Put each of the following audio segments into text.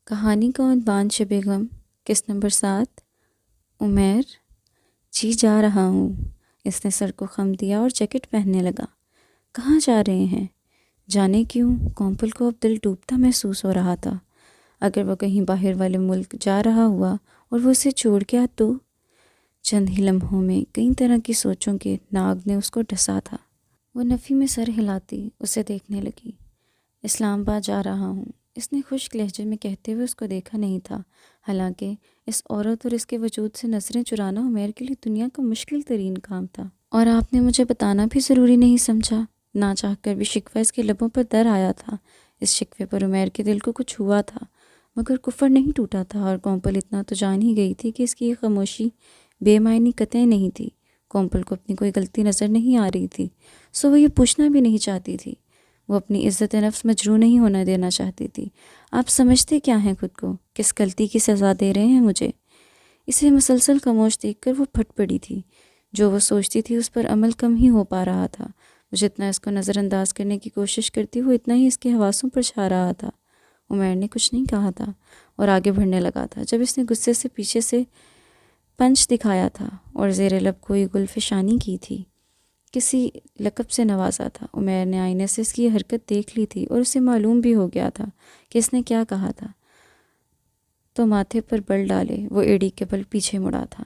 کہانی کا عنوان شب غم، قسط نمبر 7۔ عمیر: جی جا رہا ہوں۔ اس نے سر کو خم دیا اور جیکٹ پہننے لگا۔ کہاں جا رہے ہیں؟ جانے کیوں، کومپل کو اب دل ڈوبتا محسوس ہو رہا تھا۔ اگر وہ کہیں باہر والے ملک جا رہا ہوا اور وہ اسے چھوڑ گیا تو؟ چند ہی لمحوں میں کئی طرح کی سوچوں کے ناگ نے اس کو ڈسا تھا۔ وہ نفی میں سر ہلاتی اسے دیکھنے لگی۔ اسلام آباد جا رہا ہوں، اس نے خشک لہجے میں کہتے ہوئے اس کو دیکھا نہیں تھا، حالانکہ اس عورت اور اس کے وجود سے نظریں چرانا عمیر کے لیے دنیا کا مشکل ترین کام تھا۔ اور آپ نے مجھے بتانا بھی ضروری نہیں سمجھا؟ نہ چاہ کر بھی شکوہ اس کے لبوں پر در آیا تھا۔ اس شکوے پر عمیر کے دل کو کچھ ہوا تھا، مگر کفر نہیں ٹوٹا تھا، اور کومپل اتنا تو جان ہی گئی تھی کہ اس کی یہ خاموشی بے معنی قطعی نہیں تھی۔ کومپل کو اپنی کوئی غلطی نظر نہیں آ رہی تھی، سو وہ یہ پوچھنا بھی نہیں چاہتی تھی۔ وہ اپنی عزت نفس مجروح نہیں ہونا دینا چاہتی تھی۔ آپ سمجھتے کیا ہیں خود کو؟ کس غلطی کی سزا دے رہے ہیں مجھے؟ اسے مسلسل خاموش دیکھ کر وہ پھٹ پڑی تھی۔ جو وہ سوچتی تھی اس پر عمل کم ہی ہو پا رہا تھا۔ وہ جتنا اس کو نظر انداز کرنے کی کوشش کرتی وہ اتنا ہی اس کے حواسوں پر چھا رہا تھا۔ عمیر نے کچھ نہیں کہا تھا اور آگے بڑھنے لگا تھا، جب اس نے غصے سے پیچھے سے پنچ دکھایا تھا اور زیر لب کوئی گل فشانی کی تھی، کسی لقب سے نوازا تھا۔ عمیر نے آئینے سے اس کی یہ حرکت دیکھ لی تھی اور اسے معلوم بھی ہو گیا تھا کہ اس نے کیا کہا تھا، تو ماتھے پر بل ڈالے وہ ایڑی کے بل پیچھے مڑا تھا۔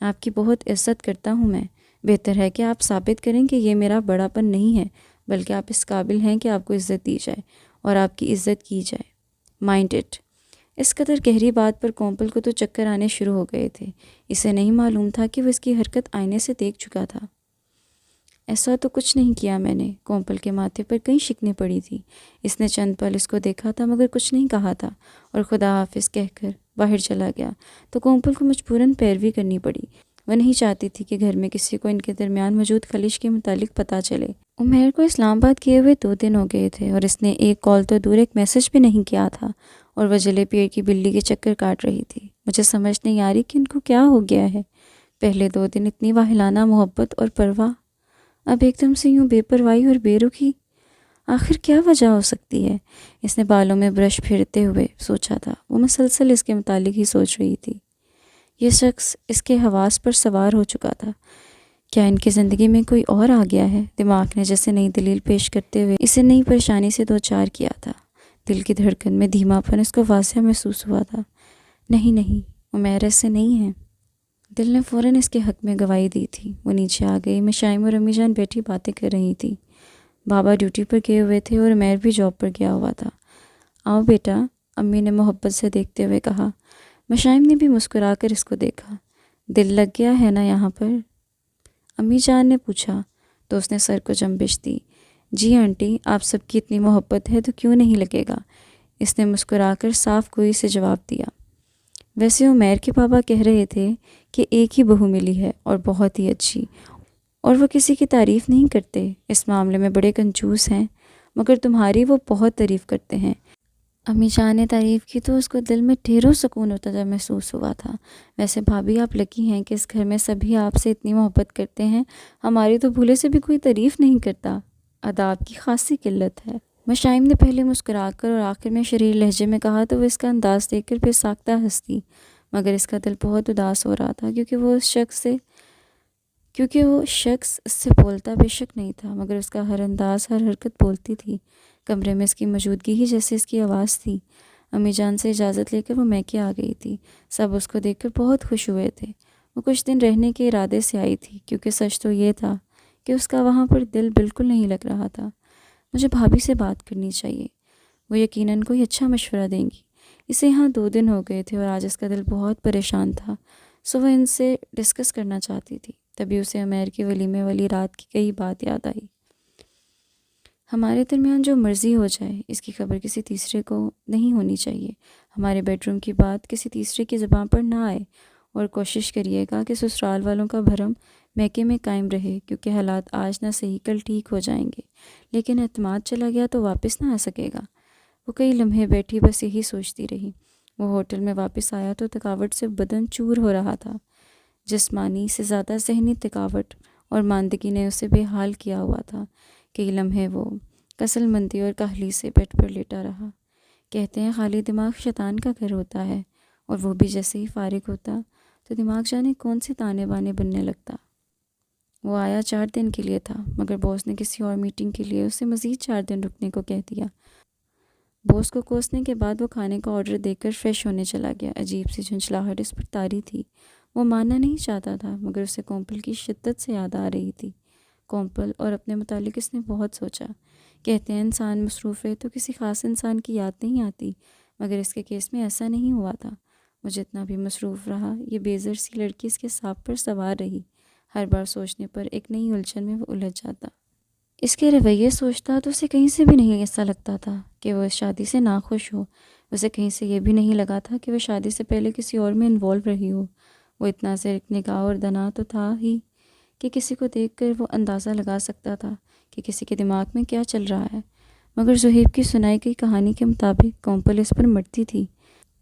آپ کی بہت عزت کرتا ہوں میں، بہتر ہے کہ آپ ثابت کریں کہ یہ میرا بڑا پن نہیں ہے، بلکہ آپ اس قابل ہیں کہ آپ کو عزت دی جائے اور آپ کی عزت کی جائے۔ Mind it. اس قدر گہری بات پر کومپل کو تو چکر آنے شروع ہو گئے تھے۔ اسے نہیں معلوم تھا کہ وہ اس کی حرکت آئینے سے دیکھ چکا تھا۔ ایسا تو کچھ نہیں کیا میں نے۔ کومپل کے ماتھے پر کئی شکنیں پڑی تھی۔ اس نے چند پل اس کو دیکھا تھا مگر کچھ نہیں کہا تھا اور خدا حافظ کہہ کر باہر چلا گیا، تو کومپل کو مجبوراً پیروی کرنی پڑی۔ وہ نہیں چاہتی تھی کہ گھر میں کسی کو ان کے درمیان موجود خلیش کے متعلق پتہ چلے۔ عمیر کو اسلام آباد کیے ہوئے 2 دن ہو گئے تھے اور اس نے ایک کال تو دور ایک میسج بھی نہیں کیا تھا، اور وہ جلے پیڑ کی بلی کے چکر کاٹ رہی تھی۔ مجھے سمجھ نہیں آ رہی کہ ان کو کیا ہو گیا ہے۔ پہلے 2 دن اتنی واہلانہ محبت اور پرواہ، اب ایک دم سے یوں بے پرواہی اور بے رخی۔ آخر کیا وجہ ہو سکتی ہے؟ اس نے بالوں میں برش پھیرتے ہوئے سوچا تھا۔ وہ مسلسل اس کے متعلق ہی سوچ رہی تھی۔ یہ شخص اس کے حواس پر سوار ہو چکا تھا۔ کیا ان کی زندگی میں کوئی اور آ گیا ہے؟ دماغ نے جیسے نئی دلیل پیش کرتے ہوئے اسے نئی پریشانی سے دوچار کیا تھا۔ دل کی دھڑکن میں دھیما پن اس کو واضح محسوس ہوا تھا۔ نہیں، عمیر ایسے نہیں ہے۔ دل نے فوراً اس کے حق میں گواہی دی تھی۔ وہ نیچے آ گئی۔ مشائم اور امی جان بیٹھی باتیں کر رہی تھی۔ بابا ڈیوٹی پر گئے ہوئے تھے اور عمیر بھی جاب پر گیا ہوا تھا۔ آؤ بیٹا، امی نے محبت سے دیکھتے ہوئے کہا۔ مشائم نے بھی مسکرا کر اس کو دیکھا۔ دل لگ گیا ہے نا یہاں پر؟ امی جان نے پوچھا تو اس نے سر کو جنبش دی۔ جی آنٹی، آپ سب کی اتنی محبت ہے تو کیوں نہیں لگے گا؟ اس نے مسکرا کر صاف گوئی سے جواب دیا۔ ویسے عمیر کے بابا کہہ رہے تھے کہ ایک ہی بہو ملی ہے اور بہت ہی اچھی، اور وہ کسی کی تعریف نہیں کرتے، اس معاملے میں بڑے کنجوس ہیں، مگر تمہاری وہ بہت تعریف کرتے ہیں۔ امی جان نے تعریف کی تو اس کو دل میں ڈھیروں سکون ہوتا جب محسوس ہوا تھا۔ ویسے بھابھی، آپ لکی ہیں کہ اس گھر میں سبھی آپ سے اتنی محبت کرتے ہیں، ہماری تو بھولے سے بھی کوئی تعریف نہیں کرتا۔ آداب کی خاصی قلت ہے۔ مشائم نے پہلے مسکرا کر اور آخر میں شریر لہجے میں کہا تو وہ اس کا انداز دیکھ کر پھر ساختہ ہنسی، مگر اس کا دل بہت اداس ہو رہا تھا کیونکہ وہ شخص اس سے بولتا بے شک نہیں تھا، مگر اس کا ہر انداز، ہر حرکت بولتی تھی۔ کمرے میں اس کی موجودگی ہی جیسے اس کی آواز تھی۔ امی جان سے اجازت لے کر وہ میکے آ گئی تھی۔ سب اس کو دیکھ کر بہت خوش ہوئے تھے۔ وہ کچھ دن رہنے کے ارادے سے آئی تھی، کیونکہ سچ تو یہ تھا کہ اس کا وہاں پر دل بالکل نہیں لگ رہا تھا۔ مجھے بھابھی سے بات کرنی چاہیے، وہ یقیناً کوئی اچھا مشورہ دیں گی۔ اسے یہاں 2 دن ہو گئے تھے اور آج اس کا دل بہت پریشان تھا، سو وہ ان سے ڈسکس کرنا چاہتی تھی۔ تبھی اسے عمیر کے ولیمے والی رات کی کئی بات یاد آئی۔ ہمارے درمیان جو مرضی ہو جائے، اس کی خبر کسی تیسرے کو نہیں ہونی چاہیے۔ ہمارے بیڈ روم کی بات کسی تیسرے کی زبان پر نہ آئے، اور کوشش کریے گا کہ سسرال والوں کا بھرم میکے میں قائم رہے، کیونکہ حالات آج نہ صحیح کل ٹھیک ہو جائیں گے، لیکن اعتماد چلا گیا تو واپس نہ آ سکے گا۔ وہ کئی لمحے بیٹھی بس یہی سوچتی رہی۔ وہ ہوٹل میں واپس آیا تو تھکاوٹ سے بدن چور ہو رہا تھا۔ جسمانی سے زیادہ ذہنی تھکاوٹ اور ماندگی نے اسے بے حال کیا ہوا تھا۔ کئی لمحے وہ کسل مندی اور کاہلی سے بیڈ پر لیٹا رہا۔ کہتے ہیں خالی دماغ شیطان کا گھر ہوتا ہے، اور وہ بھی جیسے ہی فارغ ہوتا تو دماغ جانے کون سے تانے بانے بننے لگتا۔ وہ آیا 4 دن کے لیے تھا، مگر باس نے کسی اور میٹنگ کے لیے اسے مزید 4 دن رکنے کو کہہ دیا۔ باس کو کوسنے کے بعد وہ کھانے کا آرڈر دے کر فریش ہونے چلا گیا۔ عجیب سی جھنجھلاہٹ اس پر طاری تھی۔ وہ ماننا نہیں چاہتا تھا، مگر اسے کومپل کی شدت سے یاد آ رہی تھی۔ کومپل اور اپنے متعلق اس نے بہت سوچا۔ کہتے ہیں انسان مصروف ہے تو کسی خاص انسان کی یاد نہیں آتی، مگر اس کے کیس میں ایسا نہیں ہوا تھا۔ وہ جتنا بھی مصروف رہا، یہ بیزر سی لڑکی اس کے سانپ پر سوار رہی۔ ہر بار سوچنے پر ایک نئی الجھن میں وہ الجھ جاتا۔ اس کے رویے سوچتا تو اسے کہیں سے بھی نہیں ایسا لگتا تھا کہ وہ اس شادی سے ناخوش ہو۔ اسے کہیں سے یہ بھی نہیں لگا تھا کہ وہ شادی سے پہلے کسی اور میں انوالو رہی ہو۔ وہ اتنا زرق نگاہ اور دنا تو تھا ہی کہ کسی کو دیکھ کر وہ اندازہ لگا سکتا تھا کہ کسی کے دماغ میں کیا چل رہا ہے۔ مگر زہیب کی سنائی گئی کہانی کے مطابق کومپل اس پر مرتی تھی،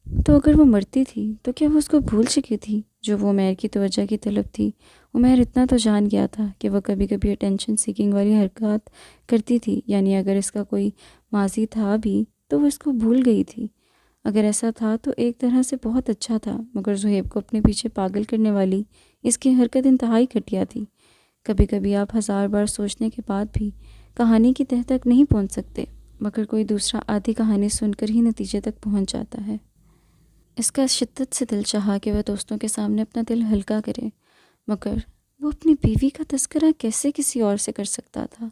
تو اگر وہ مرتی تھی تو کیا وہ اس کو بھول چکی تھی جو وہ عمیر کی توجہ کی طلب تھی؟ عمیر اتنا تو جان گیا تھا کہ وہ کبھی کبھی اٹینشن سیکنگ والی حرکات کرتی تھی، یعنی اگر اس کا کوئی ماضی تھا بھی تو وہ اس کو بھول گئی تھی۔ اگر ایسا تھا تو ایک طرح سے بہت اچھا تھا، مگر زہیب کو اپنے پیچھے پاگل کرنے والی اس کی حرکت انتہائی گھٹیا تھی۔ کبھی کبھی آپ 1000 بار سوچنے کے بعد بھی کہانی کی تہہ تک نہیں پہنچ سکتے، مگر کوئی دوسرا آدھی کہانی سن کر ہی نتیجے تک پہنچ جاتا ہے۔ اس کا شدت سے دل چاہا کہ وہ دوستوں کے سامنے اپنا دل ہلکا کرے، مگر وہ اپنی بیوی کا تذکرہ کیسے کسی اور سے کر سکتا تھا؟